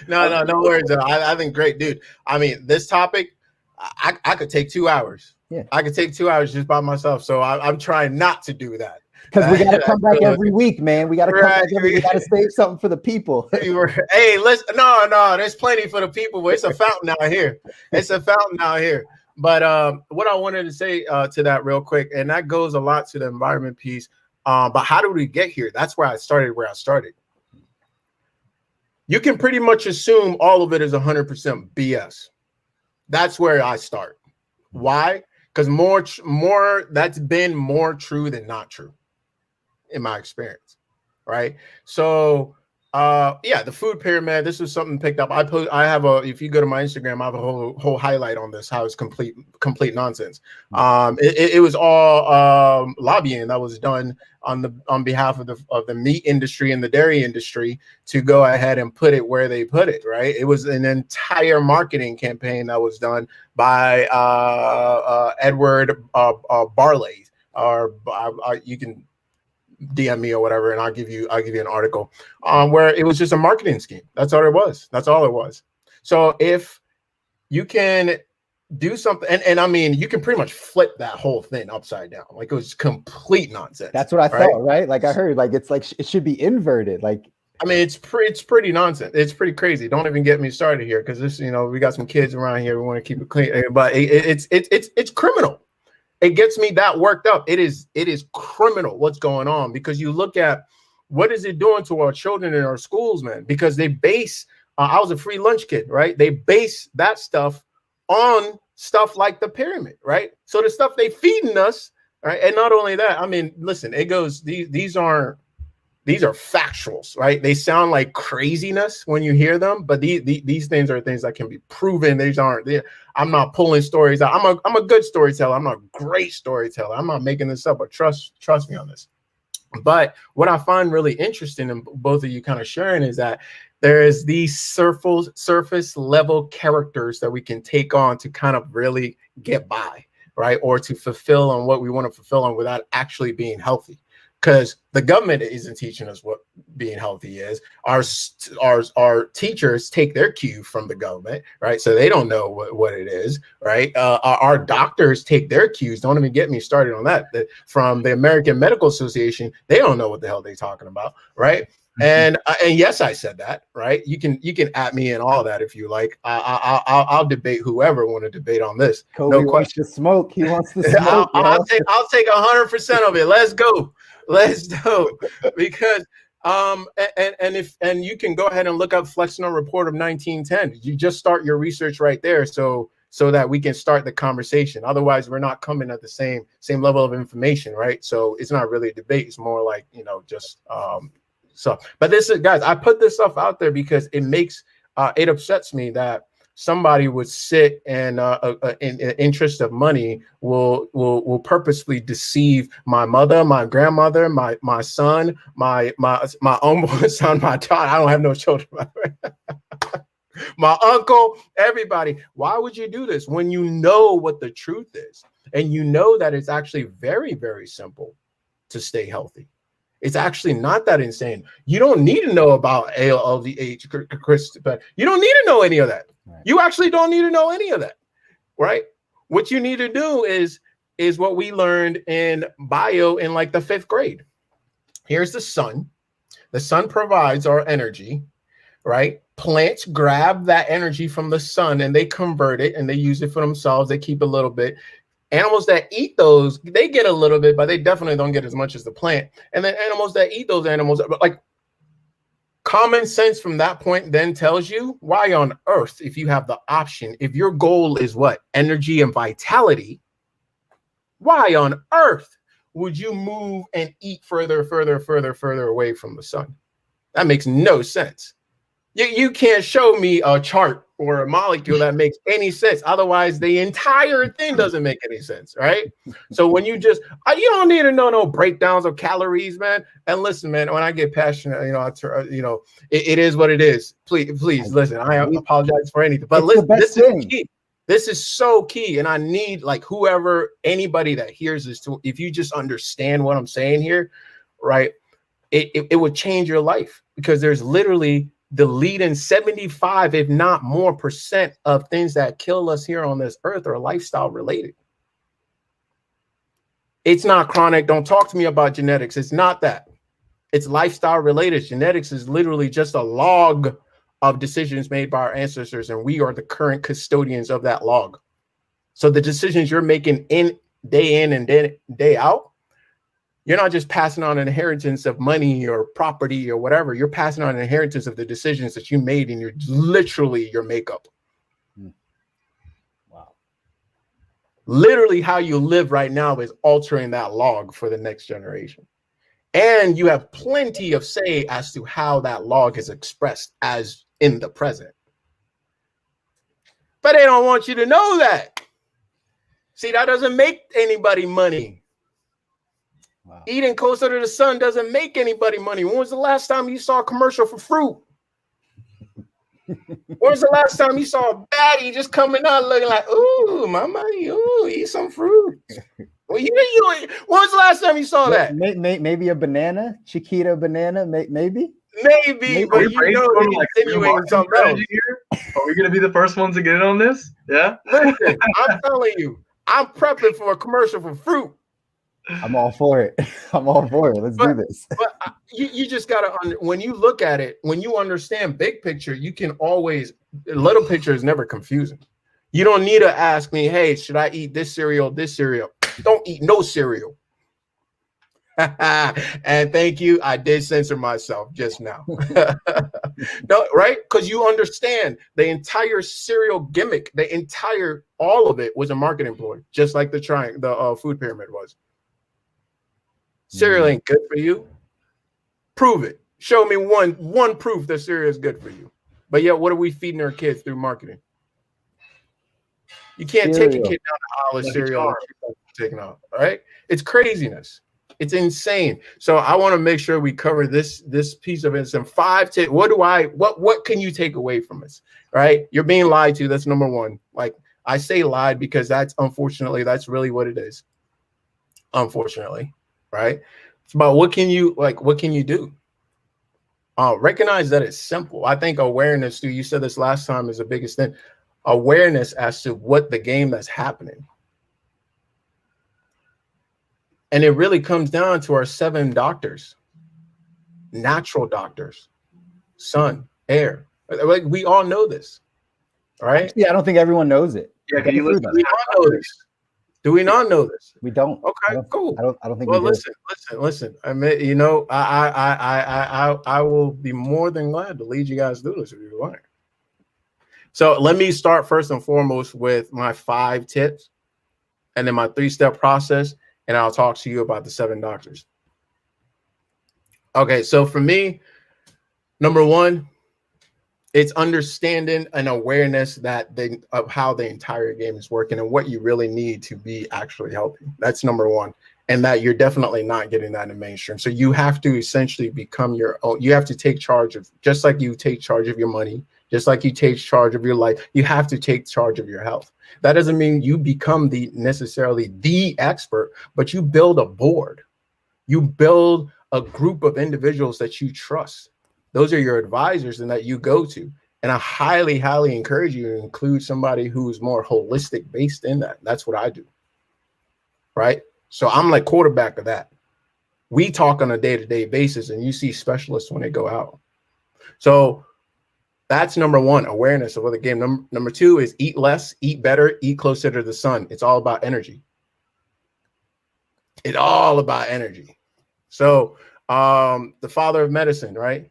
No worries. I think great, dude. I mean, this topic, I could take 2 hours. Yeah. I could take 2 hours just by myself. So I'm trying not to do that. Because we got to come back every week, man. We got to come back every week. We got to save something for the people. Hey, listen. No. There's plenty for the people, but it's a fountain out here. It's a fountain out here. But what I wanted to say to that real quick, and that goes a lot to the environment piece. But how did we get here? That's where I started. You can pretty much assume all of it is 100% BS. That's where I start. Why? Because more that's been more true than not true in my experience, right? So the food pyramid, this was something picked up. If you go to my Instagram, I have a whole highlight on this, how it's complete nonsense. It was all lobbying that was done on behalf of the meat industry and the dairy industry to go ahead and put it where they put it, right? It was an entire marketing campaign that was done by Edward Barley, or you can DM me or whatever, and I'll give you an article where it was just a marketing scheme. That's all it was. So if you can do something, and I mean, you can pretty much flip that whole thing upside down. Like, it was complete nonsense. That's what I thought, right? Like, I heard, like, it's like it should be inverted. Like, I mean, it's pretty nonsense. It's pretty crazy. Don't even get me started here, because this, we got some kids around here. We want to keep it clean, but it's criminal. It gets me that worked up. It is criminal what's going on, because you look at what is it doing to our children in our schools, man, because they base, I was a free lunch kid, right? They base that stuff on stuff like the pyramid, right? So the stuff they feeding us, right? And not only that, I mean, listen, it goes, these are factuals, right? They sound like craziness when you hear them, but these things are things that can be proven. I'm not pulling stories out. I'm a good storyteller. I'm not a great storyteller. I'm not making this up, but trust me on this. But what I find really interesting in both of you kind of sharing is that there is these surface level characters that we can take on to kind of really get by, right? Or to fulfill on what we want to fulfill on without actually being healthy. Because the government isn't teaching us what being healthy is. Our teachers take their cue from the government, right? So they don't know what it is, right? Our doctors take their cues. Don't even get me started on that. From the American Medical Association, they don't know what the hell they're talking about, right? And yes, I said that, right? You can at me and all that if you like. I'll debate whoever want to debate on this. Kobi no wants question. to smoke. He wants to smoke. I'll take 100% of it. Let's go. Because and you can go ahead and look up Flexner Report of 1910. You just start your research right there, so that we can start the conversation. Otherwise, we're not coming at the same level of information, right? So it's not really a debate. It's more like, just so. But this is, guys, I put this stuff out there because it makes it upsets me that somebody would sit and in the interest of money will purposely deceive my mother, my grandmother, my son, my unborn son, my daughter. I don't have no children, my uncle, everybody. Why would you do this when you know what the truth is, and you know that it's actually very, very simple to stay healthy? It's actually not that insane. You don't need to know about LDH, Chris, but you don't need to know any of that. Right. You actually don't need to know any of that, right? What you need to do is what we learned in bio in like the 5th grade. Here's the sun. The sun provides our energy, right? Plants grab that energy from the sun and they convert it and they use it for themselves. They keep a little bit. Animals that eat those, they get a little bit, but they definitely don't get as much as the plant. And then animals that eat those animals, like, common sense from that point then tells you, why on earth, if you have the option, if your goal is what? Energy and vitality, why on earth would you move and eat further away from the sun? That makes no sense. You can't show me a chart or a molecule that makes any sense. Otherwise, the entire thing doesn't make any sense, right? So when you just, you don't need to know no breakdowns of calories, man. And listen, man, when I get passionate, it is what it is. Please listen. I apologize for anything, but listen, this is key. This is so key, and I need anybody that hears this to, if you just understand what I'm saying here, right? It would change your life, because there's literally the leading 75, if not more % of things that kill us here on this earth are lifestyle related. It's not chronic. Don't talk to me about genetics. It's not that. It's lifestyle related. Genetics is literally just a log of decisions made by our ancestors, and we are the current custodians of that log. So the decisions you're making in and day out, you're not just passing on an inheritance of money or property or whatever. You're passing on an inheritance of the decisions that you made in your makeup. Wow. Literally how you live right now is altering that log for the next generation. And you have plenty of say as to how that log is expressed as in the present. But they don't want you to know that. See, that doesn't make anybody money. Wow. Eating closer to the sun doesn't make anybody money. When was the last time you saw a commercial for fruit? When was the last time you saw a baddie just coming out looking like, ooh, mama, ooh, eat some fruit? Well, when was the last time you saw that? Maybe a banana, Chiquita banana, maybe. Maybe, but it's insinuating something else. Are we going to be the first ones to get in on this? Yeah. Listen, I'm telling you, I'm prepping for a commercial for fruit. I'm all for it. Let's do this. But you just got to, when you look at it, when you understand big picture, you can always, little picture is never confusing. You don't need to ask me, hey, should I eat this cereal, this cereal? Don't eat no cereal. And thank you. I did censor myself just now. No, right? Because you understand the entire cereal gimmick, all of it was a marketing ploy, just like the food pyramid was. Cereal ain't good for you. Prove it. Show me one proof that cereal is good for you. But yet, what are we feeding our kids through marketing? You can't take a kid down the aisle of cereal and taking off. All right? It's craziness. It's insane. So I want to make sure we cover this piece of it. Some 5 tips. What can you take away from this? Right? You're being lied to. That's number one. Like, I say lied because that's really what it is. Unfortunately. Right? It's about what can you do? Recognize that it's simple. I think awareness, Stu, you said this last time, is the biggest thing. Awareness as to what the game that's happening. And it really comes down to our 7 doctors, natural doctors, sun, air. Like, we all know this, right? Yeah, I don't think everyone knows it. Yeah, can you listen? We all know this. Do we not know this? We don't. Okay, cool. I don't think. Well, we listen. I mean, I will be more than glad to lead you guys through this if you want. So let me start first and foremost with my 5 tips, and then my 3-step process, and I'll talk to you about the 7 doctors. Okay, so for me, number 1, it's understanding and awareness of how the entire game is working and what you really need to be actually healthy. That's number 1. And that you're definitely not getting that in mainstream. So you have to essentially become your own. You have to take charge of, just like you take charge of your money, just like you take charge of your life, you have to take charge of your health. That doesn't mean you become necessarily the expert, but you build a board. You build a group of individuals that you trust. Those are your advisors and that you go to. And I highly, highly encourage you to include somebody who's more holistic based in that. That's what I do. Right? So I'm like quarterback of that. We talk on a day-to-day basis, and you see specialists when they go out. So that's number 1, awareness of what the game. Number 2 is eat less, eat better, eat closer to the sun. It's all about energy. It's all about energy. So the father of medicine, right?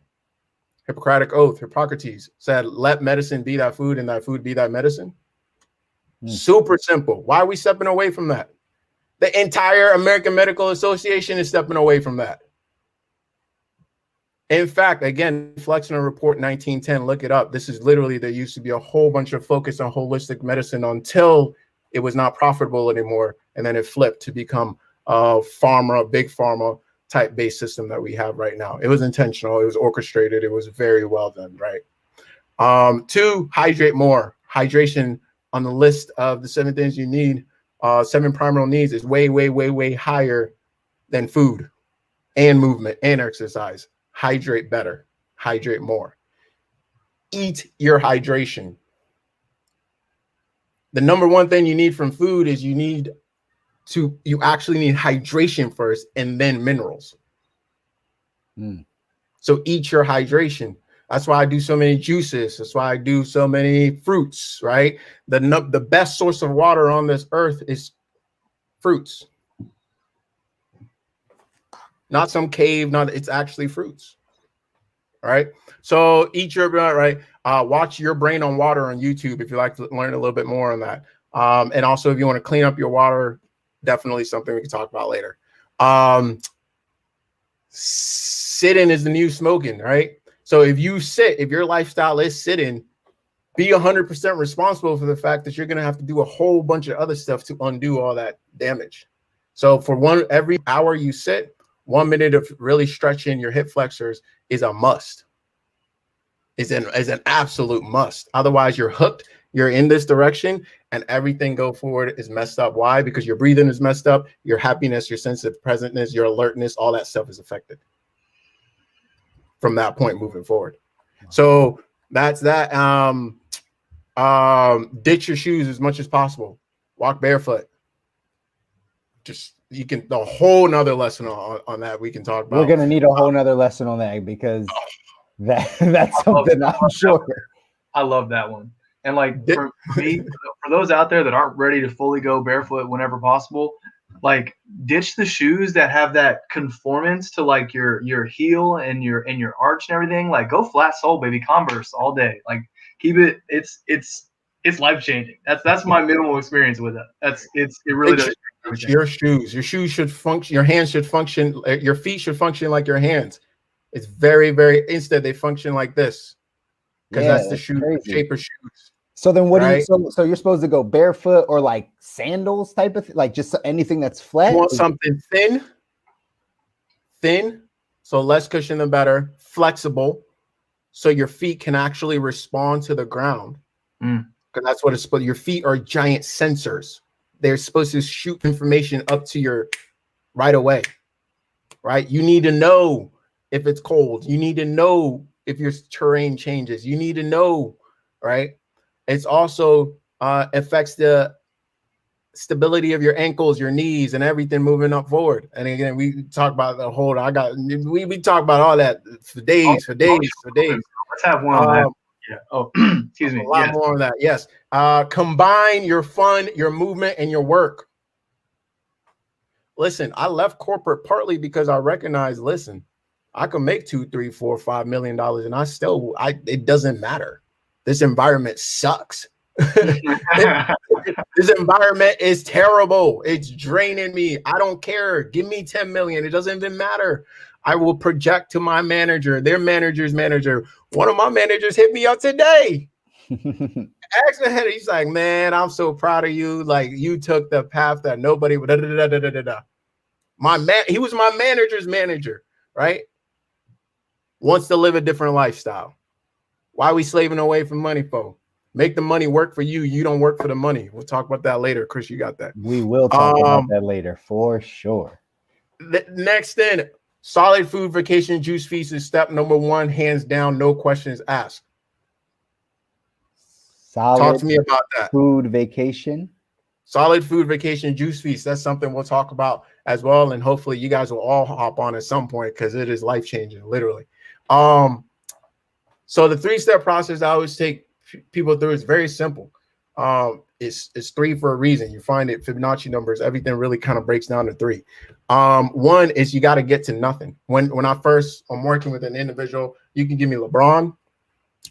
Hippocratic oath, Hippocrates said, let medicine be thy food and thy food be thy medicine. Super simple. Why are we stepping away from that? The entire American Medical Association is stepping away from that. In fact, again, Flexner Report 1910, look it up. This is literally, there used to be a whole bunch of focus on holistic medicine until it was not profitable anymore. And then it flipped to become a big pharma type based system that we have right now. It was intentional. It was orchestrated. It was very well done, right? 2, hydrate more. Hydration on the list of the 7 things you need, 7 primary needs, is way, way, way, way higher than food and movement and exercise. Hydrate better, hydrate more. Eat your hydration. The number one thing you need from food is you actually need hydration first and then minerals. So eat your hydration. That's why I do so many juices. That's why I do so many fruits, right? The best source of water on this earth is fruits. Not some cave, it's actually fruits. All right. So eat your right. Watch Your Brain on Water on YouTube if you like to learn a little bit more on that. And also if you want to clean up your water, definitely something we can talk about later. Sitting is the new smoking, right? So if your lifestyle is sitting, be 100% responsible for the fact that you're going to have to do a whole bunch of other stuff to undo all that damage. So for every hour you sit, 1 minute of really stretching your hip flexors is a must. Is an absolute must. Otherwise, you're hooked. You're in this direction, and everything go forward is messed up. Why? Because your breathing is messed up. Your happiness, your sense of presentness, your alertness, all that stuff is affected from that point moving forward. So that's that. Ditch your shoes as much as possible. Walk barefoot. The whole nother lesson on that we can talk about. We're gonna need a whole nother lesson on that because that's something I'm sure. I love that one. And like for me, for those out there that aren't ready to fully go barefoot whenever possible, like ditch the shoes that have that conformance to like your heel and your arch and everything. Like go flat sole, baby, Converse all day. Like keep it. It's life changing. That's my minimal experience with it. It really does. Your shoes should function. Your hands should function. Your feet should function like your hands. It's very, very instead they function like this because that's the shape of shoes. So then what do you? So you're supposed to go barefoot or like sandals type of like just anything that's flat. You want something thin, so less cushion the better. Flexible, so your feet can actually respond to the ground. Because that's what it's supposed. Your feet are giant sensors. They're supposed to shoot information up to your right away, right? You need to know if it's cold. You need to know if your terrain changes. You need to know, right? It's also affects the stability of your ankles, your knees, and everything moving up forward. And again, we talk about the whole. We talk about all that for days. Let's have one on that. Yeah. Oh, excuse me. A lot more of that. Yes. Combine your fun, your movement, and your work. Listen, I left corporate partly because I recognized, listen, I can make $2, $3, $4, $5 million, and it doesn't matter. This environment sucks. This environment is terrible. It's draining me. I don't care. Give me 10 million. It doesn't even matter. I will project to my manager, their manager's manager. One of my managers hit me up today. Actually, he's like, man, I'm so proud of you. Like you took the path that nobody would. He was my manager's manager, right? Wants to live a different lifestyle. Why are we slaving away from money, folks? Make the money work for you. You don't work for the money. We'll talk about that later. Chris, you got that. We will talk about that later for sure. Next thing, solid food vacation juice feast is step number 1, hands down, no questions asked. Talk to me about that. Food vacation. Solid food vacation juice feast. That's something we'll talk about as well. And hopefully you guys will all hop on at some point because it is life-changing, literally. So the 3-step process I always take people through is very simple. It's 3 for a reason. You find it Fibonacci numbers, everything really kind of breaks down to 3. 1 is you got to get to nothing. When I'm working with an individual, you can give me LeBron,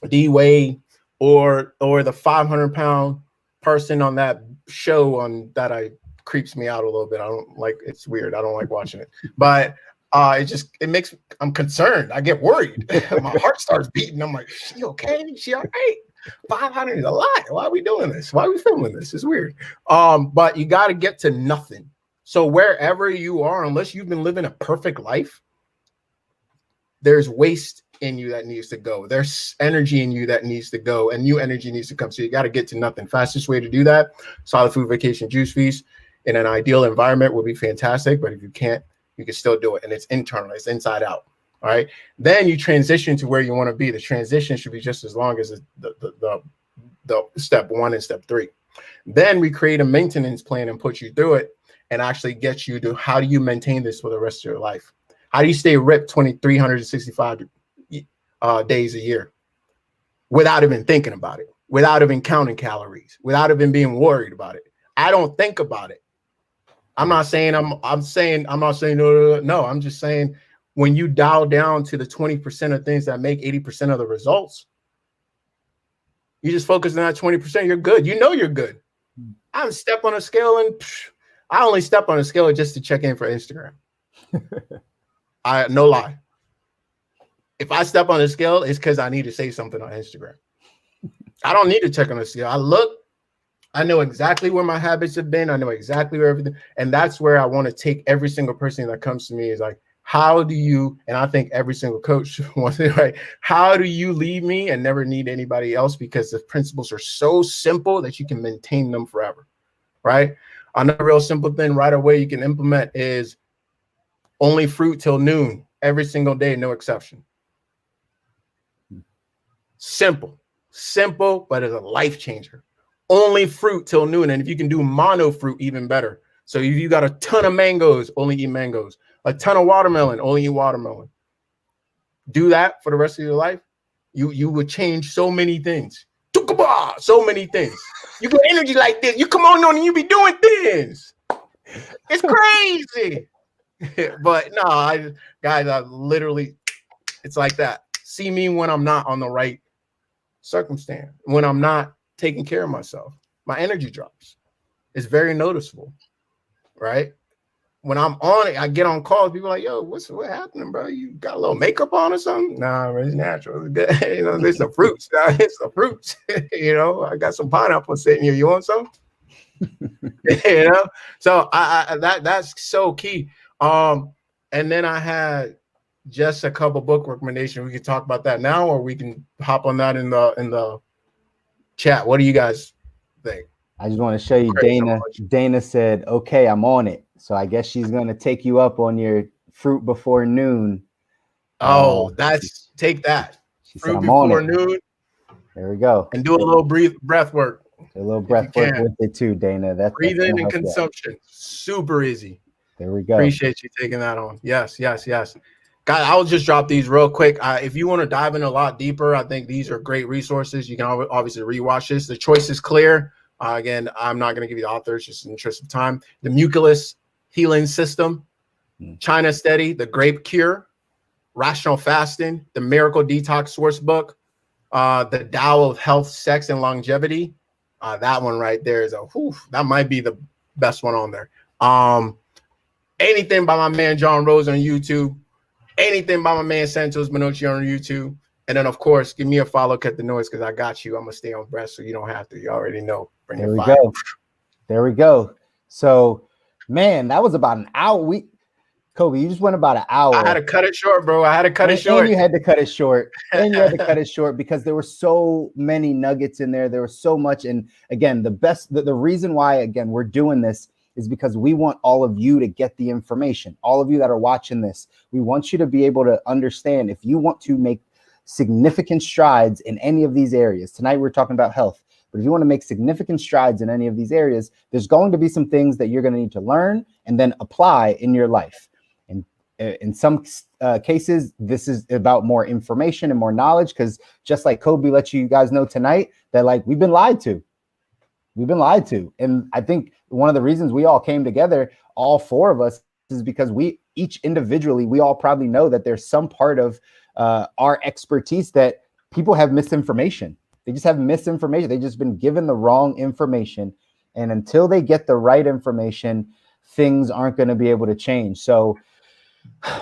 D-Wade, or the 500-pound person on that show that creeps me out a little bit. I don't like, it's weird. I don't like watching it. But I'm concerned. I get worried. My heart starts beating. I'm like, she okay? She all right? 500 is a lot. Why are we doing this? Why are we filming this? It's weird. But you got to get to nothing. So wherever you are, unless you've been living a perfect life, there's waste in you that needs to go. There's energy in you that needs to go, and new energy needs to come. So you got to get to nothing. Fastest way to do that, solid food, vacation, juice feast in an ideal environment would be fantastic. But if you can't, you can still do it. And it's internal, it's inside out. All right. Then you transition to where you want to be. The transition should be just as long as the step 1 and step 3. Then we create a maintenance plan and put you through it and actually get you to how do you maintain this for the rest of your life? How do you stay ripped 365 days a year without even thinking about it, without even counting calories, without even being worried about it? I don't think about it. I'm not saying no. I'm just saying when you dial down to the 20% of things that make 80% of the results, you just focus on that 20%, you're good. You know you're good. I haven't stepped on a scale and I only step on a scale just to check in for Instagram. No lie. If I step on the scale, it's because I need to say something on Instagram. I don't need to check on the scale. I know exactly where my habits have been. I know exactly where everything, and that's where I want to take every single person that comes to me is like, how do you, and I think every single coach wants it, right? How do you leave me and never need anybody else? Because the principles are so simple that you can maintain them forever, right? Another real simple thing right away you can implement is only fruit till noon every single day, no exception. Simple, but it's a life changer. Only fruit till noon. And if you can do mono fruit, even better. So if you got a ton of mangoes, only eat mangoes. A ton of watermelon, only eat watermelon. Do that for the rest of your life. You would change so many things. So many things. You get energy like this. You come on and you be doing things. It's crazy. But no, I literally, it's like that. See me when I'm not on the right circumstance, when I'm not taking care of myself, my energy drops. It's very noticeable, right? When I'm on it, I get on calls. People are like, yo, what happening, bro? You got a little makeup on or something? Nah, it's natural. It's good. You know, there's some fruits. It's the fruits. You know, I got some pineapple sitting here. You want some? You know, so that's so key. And then I had just a couple book recommendations. We can talk about that now, or we can hop on that in the chat. What do you guys think? I just want to show you, Dana said, okay, I'm on it. So I guess she's going to take you up on your fruit before noon. Oh, take that. Fruit before noon. There we go. And do a little breath work. A little breath work with it too, Dana. That's breathing and consumption. Super easy. There we go. Appreciate you taking that on. Yes. Guys, I'll just drop these real quick. If you want to dive in a lot deeper, I think these are great resources. You can obviously rewatch this. The choice is clear. Again, I'm not going to give you the authors just in the interest of time. The Muculus Healing System, China Steady, The Grape Cure, Rational Fasting, The Miracle Detox Source Book, The Tao of Health, Sex, and Longevity. That one right there is that might be the best one on there. Anything by my man John Rose on YouTube, anything by my man Santos Minocci on YouTube. And then, of course, give me a follow, cut the noise, because I got you. I'm going to stay on breast so you don't have to. You already know. There we go. So, man, that was about an hour. Kobe, you just went about an hour. I had to cut it short, bro. And you had to cut it short. And you had to cut it short because there were so many nuggets in there. There was so much. And again, the reason why, again, we're doing this is because we want all of you to get the information. All of you that are watching this, we want you to be able to understand if you want to make significant strides in any of these areas. Tonight, we're talking about health. But if you want to make significant strides in any of these areas, there's going to be some things that you're going to need to learn and then apply in your life. And in some cases, this is about more information and more knowledge, because just like Kobe let you guys know tonight, that like we've been lied to. And I think one of the reasons we all came together, all four of us, is because we each individually, we all probably know that there's some part of our expertise that people have misinformation. They just have misinformation. They've just been given the wrong information. And until they get the right information, things aren't going to be able to change. So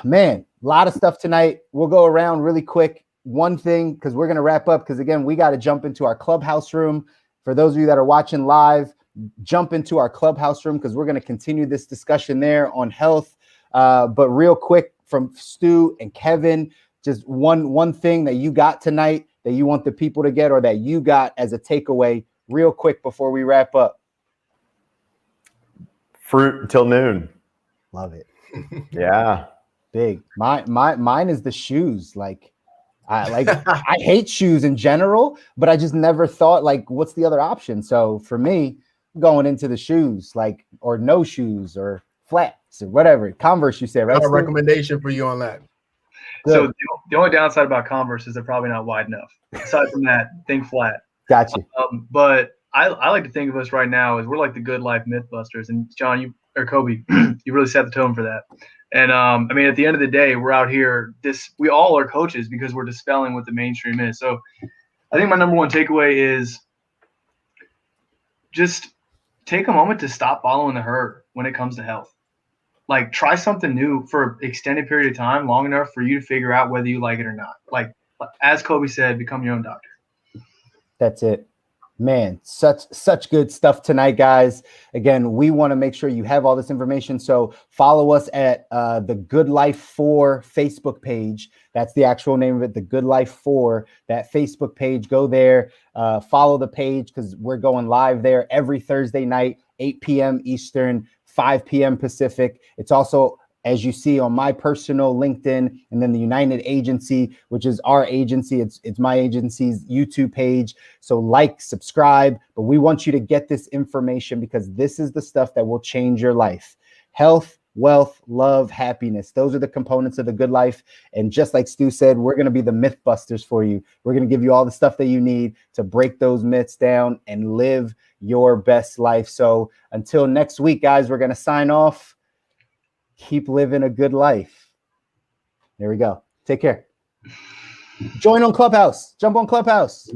Man, a lot of stuff tonight. We'll go around really quick. One thing, because we're going to wrap up, because again, we got to jump into our clubhouse room. For those of you that are watching live, jump into our clubhouse room because we're going to continue this discussion there on health. But real quick from Stu and Kevin, just one thing that you got tonight that you want the people to get or that you got as a takeaway real quick before we wrap up. Fruit until noon. Love it. Yeah. Big. Mine is the shoes. I hate shoes in general, but I just never thought like, what's the other option? So for me, going into the shoes, like, or no shoes or flats or whatever. Converse, you said, right? Got a recommendation for you on that. Good. So the only downside about Converse is they're probably not wide enough. Aside from that, think flat. Gotcha. But I like to think of us right now as we're like the good life Mythbusters. And John, Kobi, you really set the tone for that. And I mean, at the end of the day, we're out here. We all are coaches because we're dispelling what the mainstream is. So I think my number one takeaway is just take a moment to stop following the herd when it comes to health. Like, try something new for an extended period of time, long enough for you to figure out whether you like it or not. Like, as Kobi said, become your own doctor. That's it. Man, such good stuff tonight, guys. Again, we want to make sure you have all this information. So follow us at the Good Life 4 Facebook page. That's the actual name of it, the Good Life 4, that Facebook page. Go there, follow the page because we're going live there every Thursday night, 8 p.m. Eastern, 5 p.m. Pacific. It's also, as you see on my personal LinkedIn, and then the United Agency, which is our agency. It's my agency's YouTube page. So like, subscribe, but we want you to get this information because this is the stuff that will change your life. Health, wealth, love, happiness. Those are the components of the good life. And just like Stu said, we're going to be the Mythbusters for you. We're going to give you all the stuff that you need to break those myths down and live your best life. So until next week, guys, we're going to sign off. Keep living a good life. There we go. Take care. Join on Clubhouse. Jump on Clubhouse.